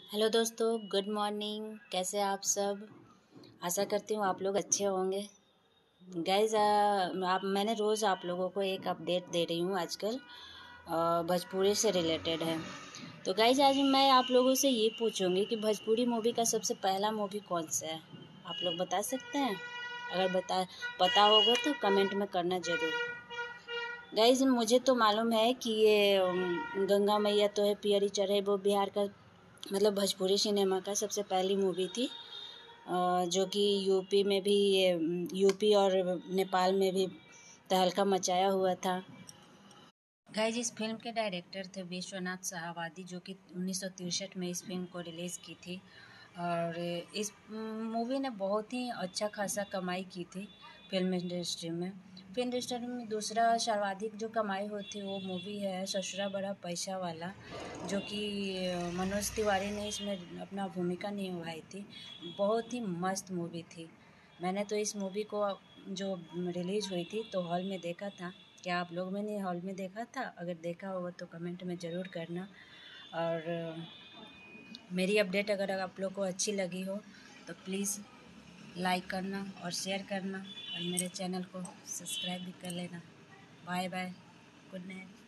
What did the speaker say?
Hello दोस्तों, good morning. कैसे आप सब? आशा करती हूँ आप लोग अच्छे होंगे। गाइज मैंने रोज़ आप लोगों को एक अपडेट दे रही हूँ आजकल भोजपुरी से रिलेटेड है। तो गाइज आज मैं आप लोगों से ये पूछूंगी कि भोजपुरी मूवी का सबसे पहला मूवी कौन सा है? आप लोग बता सकते हैं? अगर पता होगा तो कमेंट में करना ज़रूर। गाइज मुझे तो मालूम है कि ये गंगा मैया तो है पियरी चढ़े, वो बिहार का मतलब भोजपुरी सिनेमा का सबसे पहली मूवी थी जो कि यूपी में भी यूपी और नेपाल में भी तहलका मचाया हुआ था। गाइज इस फिल्म के डायरेक्टर थे विश्वनाथ शाहवादी, जो कि 1963 में इस फिल्म को रिलीज़ की थी। और इस मूवी ने बहुत ही अच्छा खासा कमाई की थी फिल्म इंडस्ट्री में। फिल्म इंडस्ट्री में दूसरा सर्वाधिक जो कमाई होती वो मूवी है ससुरा बड़ा पैसा वाला, जो कि मनोज तिवारी ने इसमें अपना भूमिका निभाई थी। बहुत ही मस्त मूवी थी। मैंने तो इस मूवी को जो रिलीज़ हुई थी तो हॉल में देखा था। क्या आप लोग मैंने हॉल में देखा था? अगर देखा होगा तो कमेंट में ज़रूर करना। और मेरी अपडेट अगर आप लोग को अच्छी लगी हो तो प्लीज़ लाइक करना और शेयर करना और मेरे चैनल को सब्सक्राइब भी कर लेना। Bye bye, good night.